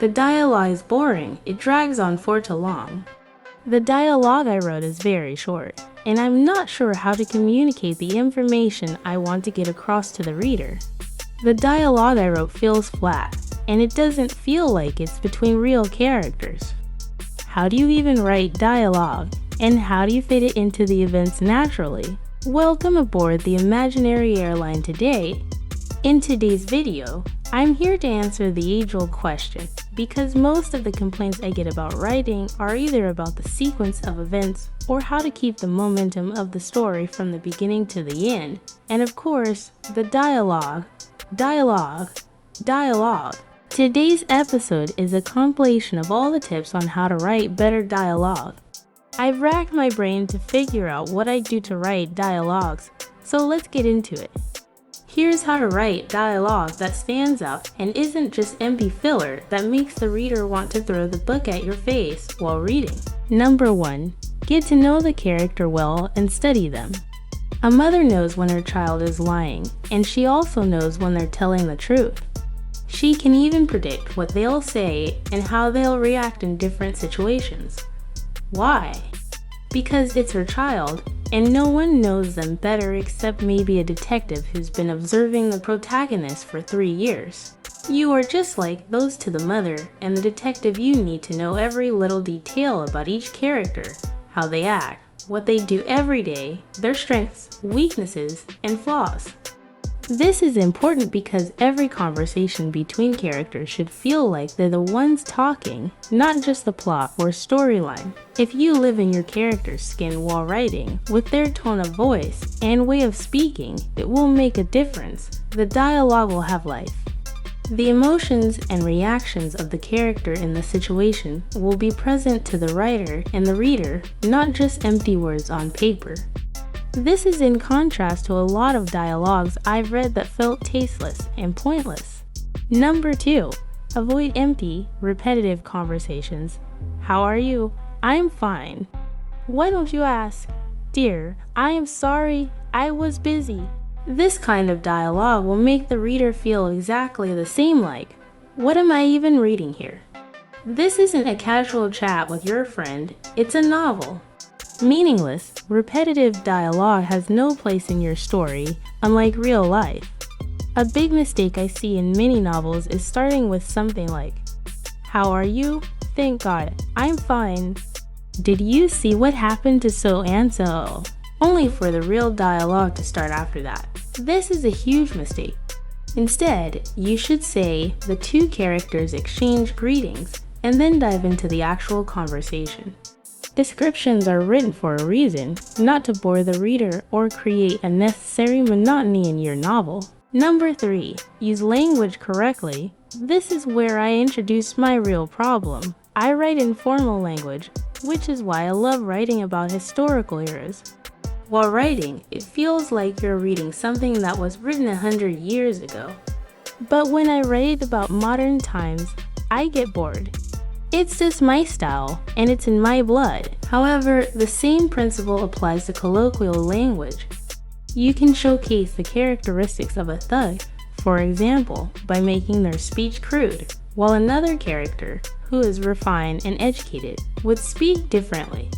The dialogue is boring, it drags on for too long. The dialogue I wrote is very short, and I'm not sure how to communicate the information I want to get across to the reader. The dialogue I wrote feels flat, and it doesn't feel like it's between real characters. How do you even write dialogue, and how do you fit it into the events naturally? Welcome aboard the imaginary airline today. In today's video, I'm here to answer the age-old question, because most of the complaints I get about writing are either about the sequence of events or how to keep the momentum of the story from the beginning to the end, and of course, the dialogue. Today's episode is a compilation of all the tips on how to write better dialogue. I've racked my brain to figure out what I do to write dialogues, so let's get into it. Here's how to write dialogue that stands out and isn't just empty filler that makes the reader want to throw the book at your face while reading. Number 1. Get to know the character well and study them. A mother knows when her child is lying, and she also knows when they're telling the truth. She can even predict what they'll say and how they'll react in different situations. Why? Because it's her child, and no one knows them better except maybe a detective who's been observing the protagonist for 3 years. You are just like those to the mother, and the detective you need to know every little detail about each character, how they act, what they do every day, their strengths, weaknesses, and flaws. This is important because every conversation between characters should feel like they're the ones talking, not just the plot or storyline. If you live in your character's skin while writing, with their tone of voice and way of speaking, it will make a difference. The dialogue will have life. The emotions and reactions of the character in the situation will be present to the writer and the reader, not just empty words on paper. This is in contrast to a lot of dialogues I've read that felt tasteless and pointless. Number 2. Avoid empty, repetitive conversations. How are you? I'm fine. Why don't you ask? Dear, I am sorry, I was busy. This kind of dialogue will make the reader feel exactly the same like, what am I even reading here? This isn't a casual chat with your friend, it's a novel. Meaningless, repetitive dialogue has no place in your story, unlike real life. A big mistake I see in many novels is starting with something like, how are you? Thank God, I'm fine. Did you see what happened to so and so? Only for the real dialogue to start after that. This is a huge mistake. Instead, you should say the two characters exchange greetings and then dive into the actual conversation. Descriptions are written for a reason, not to bore the reader or create unnecessary monotony in your novel. Number 3. Use language correctly. This is where I introduce my real problem. I write in formal language, which is why I love writing about historical eras. While writing, it feels like you're reading something that was written 100 years ago. But when I write about modern times, I get bored. It's just my style, and it's in my blood. However, the same principle applies to colloquial language. You can showcase the characteristics of a thug, for example, by making their speech crude, while another character, who is refined and educated, would speak differently.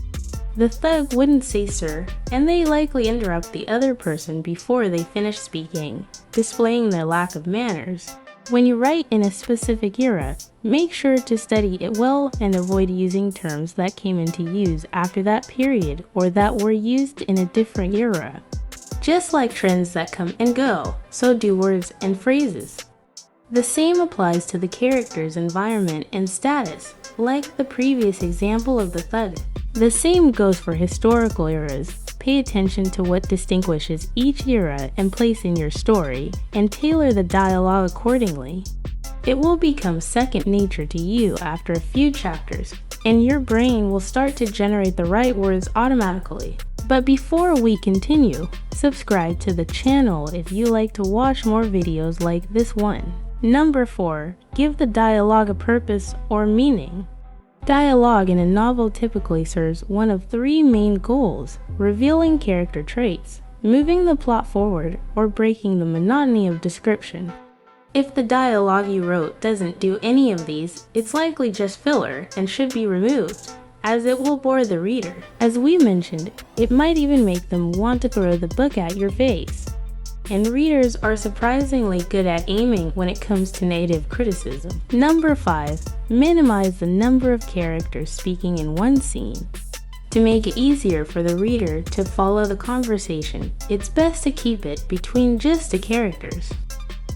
The thug wouldn't say sir, and they likely interrupt the other person before they finish speaking, displaying their lack of manners. When you write in a specific era, make sure to study it well and avoid using terms that came into use after that period or that were used in a different era. Just like trends that come and go, so do words and phrases. The same applies to the character's environment and status, like the previous example of the thug. The same goes for historical eras. Pay attention to what distinguishes each era and place in your story, and tailor the dialogue accordingly. It will become second nature to you after a few chapters, and your brain will start to generate the right words automatically. But before we continue, subscribe to the channel if you like to watch more videos like this one. Number 4. Give the dialogue a purpose or meaning. Dialogue in a novel typically serves one of 3 main goals: revealing character traits, moving the plot forward, or breaking the monotony of description. If the dialogue you wrote doesn't do any of these, it's likely just filler and should be removed, as it will bore the reader. As we mentioned, it might even make them want to throw the book at your face. And readers are surprisingly good at aiming when it comes to native criticism. Number 5. Minimize the number of characters speaking in one scene. To make it easier for the reader to follow the conversation, it's best to keep it between just the characters.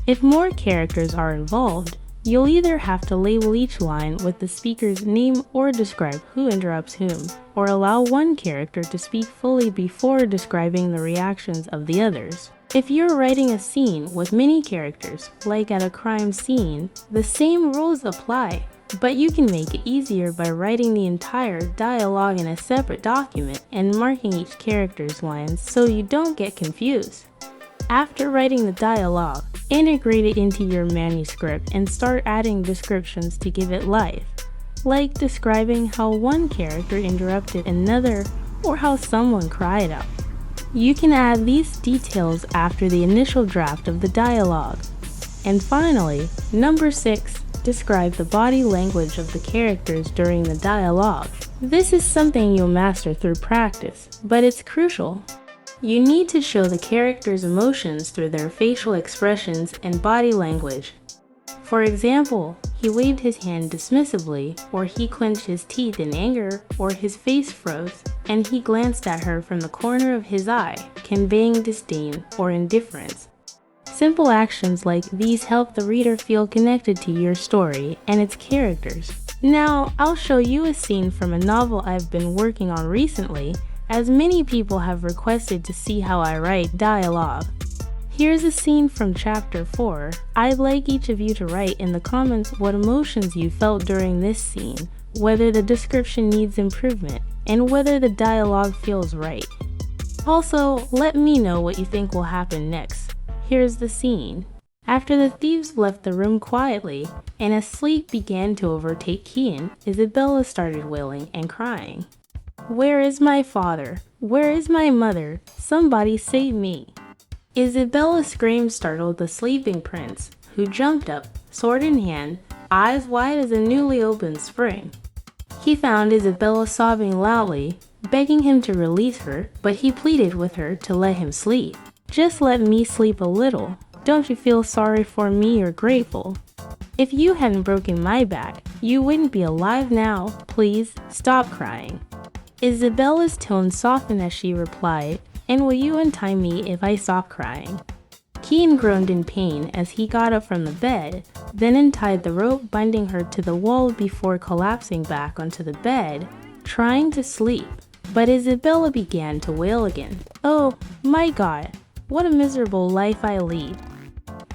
If more characters are involved, you'll either have to label each line with the speaker's name or describe who interrupts whom, or allow one character to speak fully before describing the reactions of the others. If you're writing a scene with many characters, like at a crime scene, the same rules apply, but you can make it easier by writing the entire dialogue in a separate document and marking each character's lines so you don't get confused. After writing the dialogue, integrate it into your manuscript and start adding descriptions to give it life, like describing how one character interrupted another or how someone cried out. You can add these details after the initial draft of the dialogue. And finally, number 6, describe the body language of the characters during the dialogue. This is something you'll master through practice, but it's crucial. You need to show the characters' emotions through their facial expressions and body language. For example, he waved his hand dismissively, or he clenched his teeth in anger, or his face froze, and he glanced at her from the corner of his eye, conveying disdain or indifference. Simple actions like these help the reader feel connected to your story and its characters. Now, I'll show you a scene from a novel I've been working on recently, as many people have requested to see how I write dialogue. Here's a scene from chapter 4. I'd like each of you to write in the comments what emotions you felt during this scene, whether the description needs improvement, and whether the dialogue feels right. Also, let me know what you think will happen next. Here's the scene. After the thieves left the room quietly, and as sleep began to overtake Kian, Isabella started wailing and crying. "Where is my father? Where is my mother? Somebody save me!" Isabella screamed startled the sleeping prince, who jumped up, sword in hand, eyes wide as a newly opened spring. He found Isabella sobbing loudly, begging him to release her, but he pleaded with her to let him sleep. "Just let me sleep a little. Don't you feel sorry for me or grateful? If you hadn't broken my back, you wouldn't be alive now. Please, stop crying." Isabella's tone softened as she replied, "And will you untie me if I stop crying?" Kian groaned in pain as he got up from the bed, then untied the rope binding her to the wall before collapsing back onto the bed, trying to sleep. But Isabella began to wail again. "Oh, my God, what a miserable life I lead.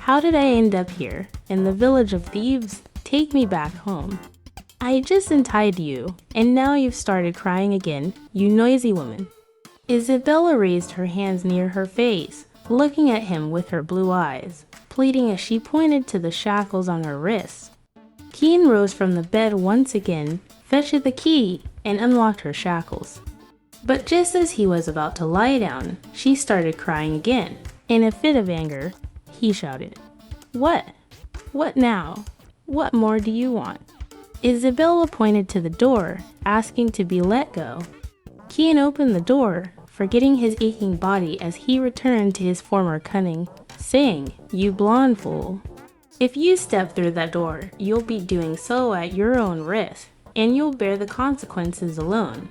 How did I end up here, in the village of thieves? Take me back home. I just untied you, and now you've started crying again, you noisy woman." Isabella raised her hands near her face, looking at him with her blue eyes, pleading as she pointed to the shackles on her wrists. Kian rose from the bed once again, fetched the key, and unlocked her shackles. But just as he was about to lie down, she started crying again. In a fit of anger, he shouted, "What? What now? What more do you want?" Isabella pointed to the door, asking to be let go. Kian opened the door, forgetting his aching body as he returned to his former cunning, saying, "You blonde fool. If you step through that door, you'll be doing so at your own risk, and you'll bear the consequences alone.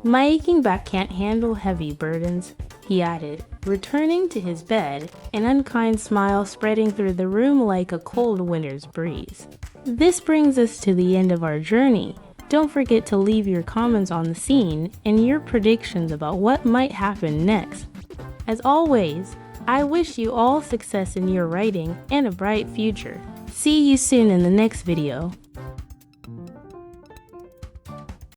My aching back can't handle heavy burdens," he added, returning to his bed, an unkind smile spreading through the room like a cold winter's breeze. This brings us to the end of our journey. Don't forget to leave your comments on the scene and your predictions about what might happen next. As always, I wish you all success in your writing and a bright future. See you soon in the next video.